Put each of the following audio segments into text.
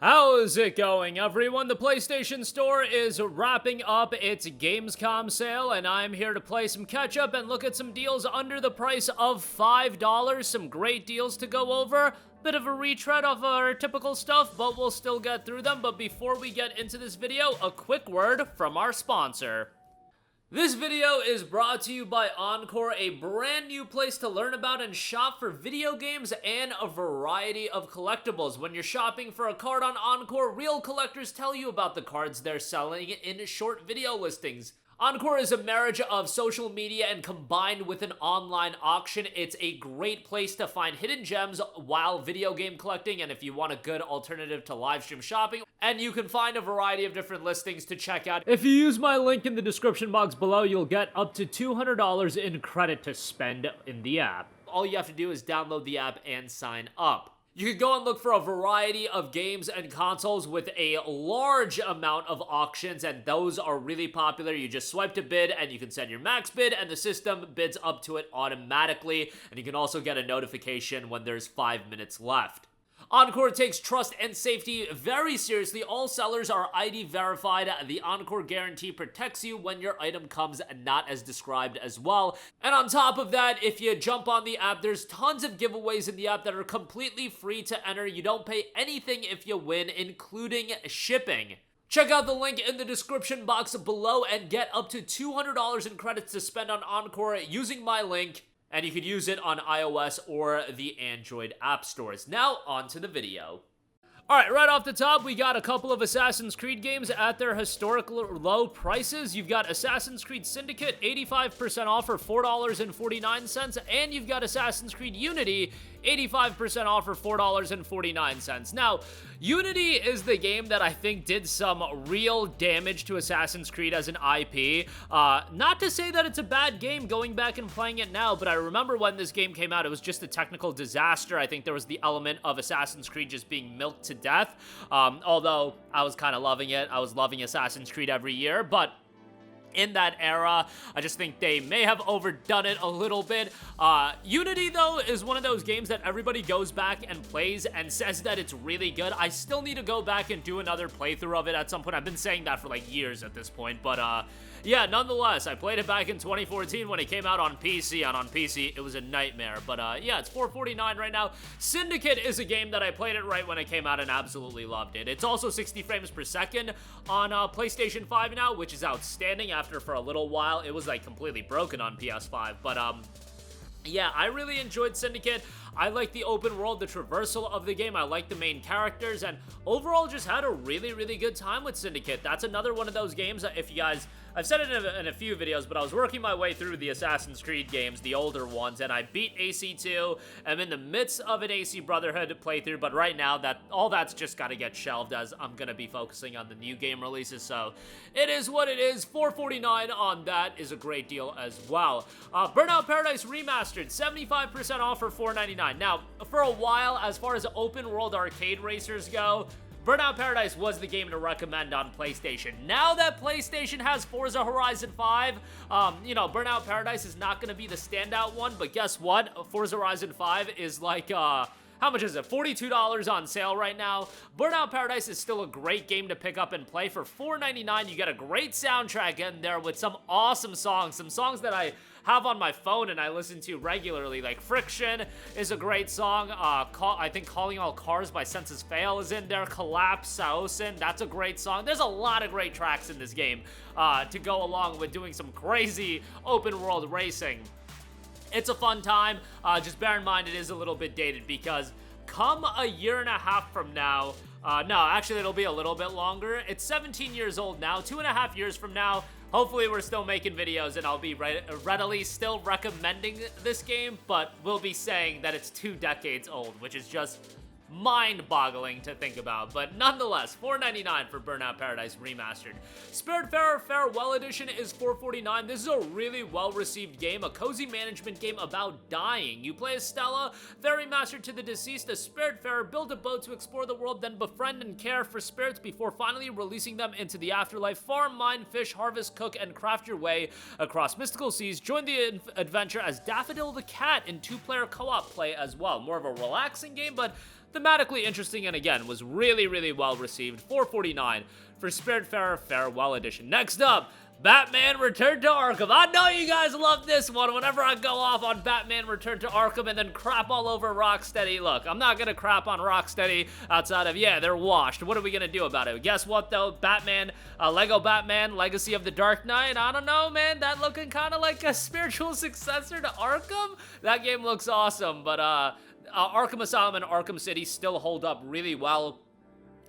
How is it going, everyone? The PlayStation Store is wrapping up its Gamescom sale, and I'm here to play some catch-up and look at some deals under the price of $5. Some great deals to go over. Bit of a retread of our typical stuff, but we'll still get through them. But before we get into this video, a quick word from our sponsor. This video is brought to you by ENCORE, a brand new place to learn about and shop for video games and a variety of collectibles. When you're shopping for a card on ENCORE, real collectors tell you about the cards they're selling in short video listings. ENCORE is a marriage of social media and combined with an online auction. It's a great place to find hidden gems while video game collecting, and if you want a good alternative to live stream shopping, and you can find a variety of different listings to check out. If you use my link in the description box below, you'll get up to $200 in credit to spend in the app. All you have to do is download the app and sign up. You can go and look for a variety of games and consoles with a large amount of auctions, and those are really popular. You just swipe to bid, and you can send your max bid, and the system bids up to it automatically, and you can also get a notification when there's 5 minutes left. ENCORE takes trust and safety very seriously. All sellers are ID verified. The ENCORE guarantee protects you when your item comes not as described as well. And on top of that, if you jump on the app, there's tons of giveaways in the app that are completely free to enter. You don't pay anything if you win, including shipping. Check out the link in the description box below and get up to $200 in credits to spend on ENCORE using my link. And you could use it on iOS or the Android app stores. Now, on to the video. Alright, right off the top, we got a couple of Assassin's Creed games at their historical low prices. You've got Assassin's Creed Syndicate, 85% off for $4.49, and you've got Assassin's Creed Unity, 85% off for $4.49. Now, Unity is the game that I think did some real damage to Assassin's Creed as an IP. Not to say that it's a bad game going back and playing it now, but I remember when this game came out, it was just a technical disaster. I think there was the element of Assassin's Creed just being milked to death, although I was kind of loving it. I was loving Assassin's Creed every year, but in that era, I just think they may have overdone it a little bit. Unity, though, is one of those games that everybody goes back and plays and says that it's really good. I still need to go back and do another playthrough of it at some point. I've been saying that for like years at this point, but yeah, nonetheless, I played it back in 2014 when it came out on PC, and on PC, it was a nightmare. But yeah, it's $4.49 right now. Syndicate is a game that I played it right when it came out and absolutely loved it. It's also 60 frames per second on PlayStation 5 now, which is outstanding. After for a little while, it was like completely broken on PS5. But yeah, I really enjoyed Syndicate. I like the open world, the traversal of the game. I like the main characters, and overall just had a really, really good time with Syndicate. That's another one of those games that if you guys... I've said it in a few videos, but I was working my way through the Assassin's Creed games, the older ones, and I beat AC2. I'm in the midst of an AC Brotherhood playthrough, but right now, all that's just got to get shelved as I'm going to be focusing on the new game releases, so it is what it is. $4.49 on that is a great deal as well. Burnout Paradise Remastered, 75% off for $4.99. Now, for a while, as far as open world arcade racers go, Burnout Paradise was the game to recommend on PlayStation. Now that PlayStation has Forza Horizon 5, you know, Burnout Paradise is not going to be the standout one, but guess what? Forza Horizon 5 is like, how much is it? $42 on sale right now. Burnout Paradise is still a great game to pick up and play. For $4.99, you get a great soundtrack in there with some awesome songs. Some songs that I have on my phone and I listen to regularly, like Friction is a great song. I think Calling All Cars by Senses Fail is in there. Collapse, Saosin, that's a great song. There's a lot of great tracks in this game to go along with doing some crazy open world racing. It's a fun time. Just bear in mind it is a little bit dated because come a year and a half from now, no, actually it'll be a little bit longer. It's 17 years old now. 2.5 years from now, hopefully we're still making videos and I'll be readily still recommending this game, but we'll be saying that it's 2 decades old, which is just mind-boggling to think about, but nonetheless, $4.99 for Burnout Paradise Remastered. Spiritfarer Farewell Edition is $4.49. This is a really well-received game, a cozy management game about dying. You play as Stella, ferry master to the deceased, a Spiritfarer, build a boat to explore the world, then befriend and care for spirits before finally releasing them into the afterlife. Farm, mine, fish, harvest, cook, and craft your way across mystical seas. Join the adventure as Daffodil the Cat in 2-player co-op play as well. More of a relaxing game, but thematically interesting, and again, was really, really well received. $4.49 for Spiritfarer Farewell Edition. Next up, Batman Return to Arkham. I know you guys love this one. Whenever I go off on Batman Return to Arkham and then crap all over Rocksteady, look, I'm not gonna crap on Rocksteady outside of, yeah, they're washed. What are we gonna do about it? Guess what, though? Batman, Lego Batman, Legacy of the Dark Knight, I don't know, man. That looking kind of like a spiritual successor to Arkham? That game looks awesome, but Arkham Asylum and Arkham City still hold up really well.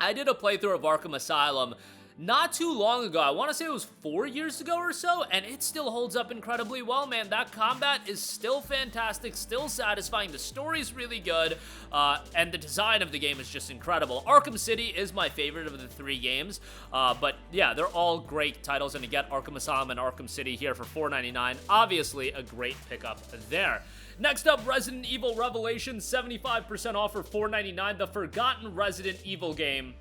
I did a playthrough of Arkham Asylum not too long ago. I want to say it was 4 years ago or so, and it still holds up incredibly well, man. That combat is still fantastic, still satisfying. The story's really good, and the design of the game is just incredible. Arkham City is my favorite of the 3 games, but yeah, they're all great titles, and to get Arkham Asylum and Arkham City here for $4.99, obviously a great pickup there. Next up, Resident Evil Revelations, 75% off for $4.99, the forgotten Resident Evil game.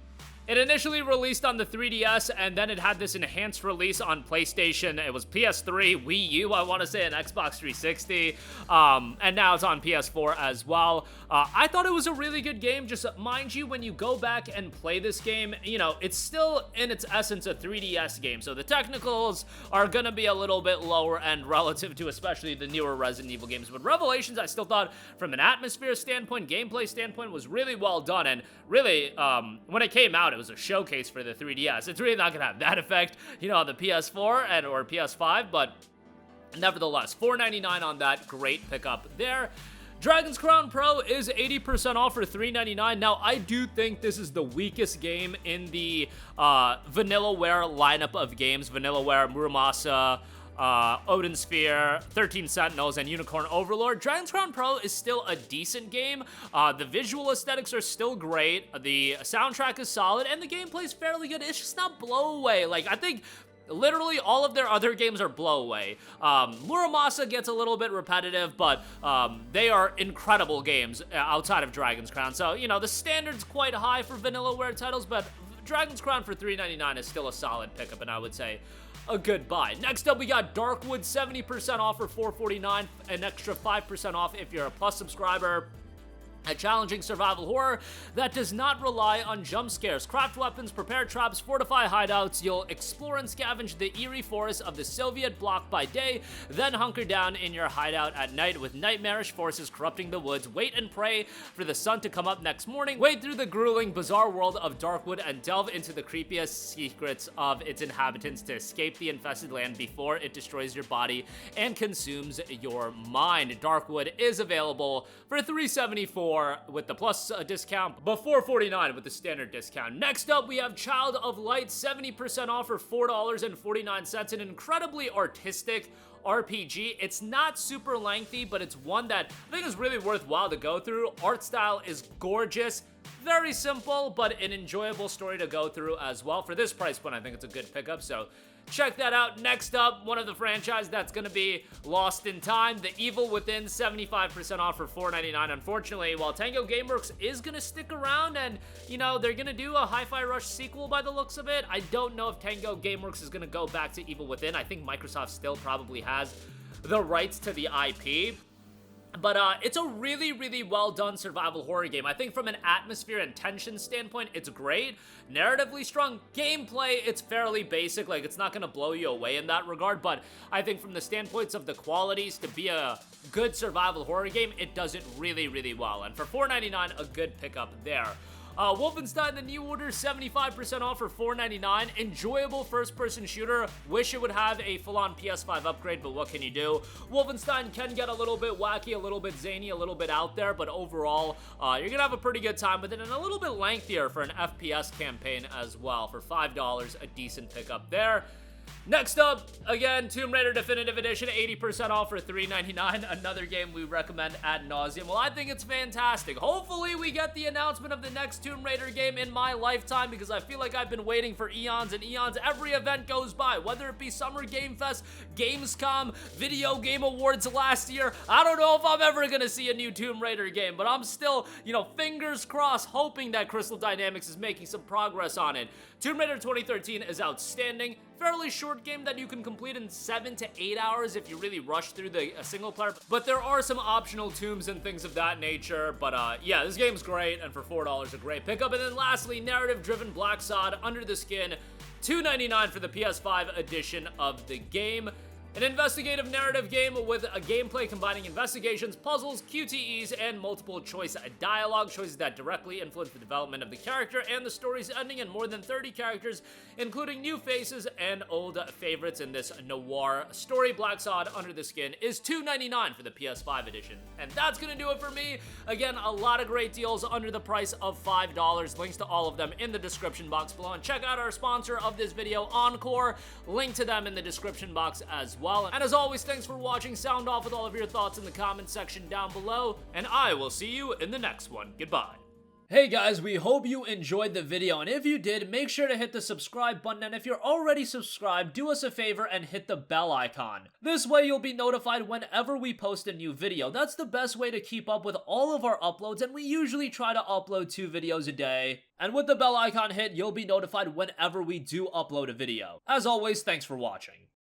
It initially released on the 3DS, and then it had this enhanced release on PlayStation. It was PS3, Wii U, I want to say, and Xbox 360, and now it's on PS4 as well. I thought it was a really good game. Just mind you, when you go back and play this game, you know, it's still, in its essence, a 3DS game, so the technicals are gonna be a little bit lower end relative to especially the newer Resident Evil games, but Revelations, I still thought, from an atmosphere standpoint, gameplay standpoint, was really well done, and really, when it came out, it was a showcase for the 3DS. It's really not gonna have that effect, you know, on the PS4 or PS5, but nevertheless, $4.99 on that. Great pickup there. Dragon's Crown Pro is 80% off for $3.99. Now, I do think this is the weakest game in the Vanillaware lineup of games. Vanillaware, Muramasa, Odin Sphere, 13 Sentinels, and Unicorn Overlord. Dragon's Crown Pro is still a decent game. The visual aesthetics are still great. The soundtrack is solid, and the gameplay is fairly good. It's just not blowaway. Like, I think literally all of their other games are blowaway. Muramasa gets a little bit repetitive, but they are incredible games outside of Dragon's Crown. So, you know, the standard's quite high for Vanillaware titles, but Dragon's Crown for $3.99 is still a solid pickup, and I would say a good buy. Next up, we got Darkwood, 70% off for $4.49, an extra 5% off if you're a Plus subscriber. A challenging survival horror that does not rely on jump scares. Craft weapons, prepare traps, fortify hideouts. You'll explore and scavenge the eerie forests of the Soviet bloc by day, then hunker down in your hideout at night with nightmarish forces corrupting the woods. Wait and pray for the sun to come up next morning. Wade through the grueling, bizarre world of Darkwood and delve into the creepiest secrets of its inhabitants to escape the infested land before it destroys your body and consumes your mind. Darkwood is available for $3.74 with the Plus discount, but $4.49 with the standard discount. Next up, we have Child of Light, 70% off for $4.49, an incredibly artistic RPG. It's not super lengthy, but it's one that I think is really worthwhile to go through. Art style is gorgeous, very simple, but an enjoyable story to go through as well. For this price point, I think it's a good pickup, so check that out. Next up, one of the franchise that's going to be lost in time, The Evil Within, 75% off for $4.99. Unfortunately, while Tango Gameworks is going to stick around and, you know, they're going to do a Hi-Fi Rush sequel by the looks of it, I don't know if Tango Gameworks is going to go back to Evil Within. I think Microsoft still probably has the rights to the IP. But it's a really, really well-done survival horror game. I think from an atmosphere and tension standpoint, it's great. Narratively strong. Gameplay, it's fairly basic. Like, it's not going to blow you away in that regard. But I think from the standpoints of the qualities to be a good survival horror game, it does it really, really well. And for $4.99, a good pickup there. Wolfenstein The New Order, 75% off for $4.99. Enjoyable first-person shooter. Wish it would have a full-on PS5 upgrade, but what can you do? Wolfenstein can get a little bit wacky, a little bit zany, a little bit out there, but overall, you're gonna have a pretty good time with it, and a little bit lengthier for an FPS campaign as well. For $5, a decent pickup there. Next up, again, Tomb Raider Definitive Edition, 80% off for $3.99. Another game we recommend ad nauseum. Well, I think it's fantastic. Hopefully, we get the announcement of the next Tomb Raider game in my lifetime, because I feel like I've been waiting for eons and eons. Every event goes by, whether it be Summer Game Fest, Gamescom, Video Game Awards last year. I don't know if I'm ever going to see a new Tomb Raider game, but I'm still, you know, fingers crossed, hoping that Crystal Dynamics is making some progress on it. Tomb Raider 2013 is outstanding. fairly short game that you can complete in 7 to 8 hours if you really rush through the single player, but there are some optional tombs and things of that nature. But yeah, this game's great, and for $4 a great pickup. And then lastly, narrative-driven Blacksad, Under the Skin, $2.99 for the PS5 edition of the game. An investigative narrative game with a gameplay combining investigations, puzzles, QTEs, and multiple choice dialogue, choices that directly influence the development of the character and the story's ending, and more than 30 characters, including new faces and old favorites in this noir story. Blacksad, Under the Skin is $2.99 for the PS5 edition. And that's gonna do it for me. Again, a lot of great deals under the price of $5. Links to all of them in the description box below. And check out our sponsor of this video, ENCORE. Link to them in the description box as well. And as always, thanks for watching. Sound off with all of your thoughts in the comment section down below, and I will see you in the next one. Goodbye. Hey guys, we hope you enjoyed the video, and if you did, make sure to hit the subscribe button, and if you're already subscribed, do us a favor and hit the bell icon. This way you'll be notified whenever we post a new video. That's the best way to keep up with all of our uploads, and we usually try to upload 2 videos a day. And with the bell icon hit, you'll be notified whenever we do upload a video. As always, thanks for watching.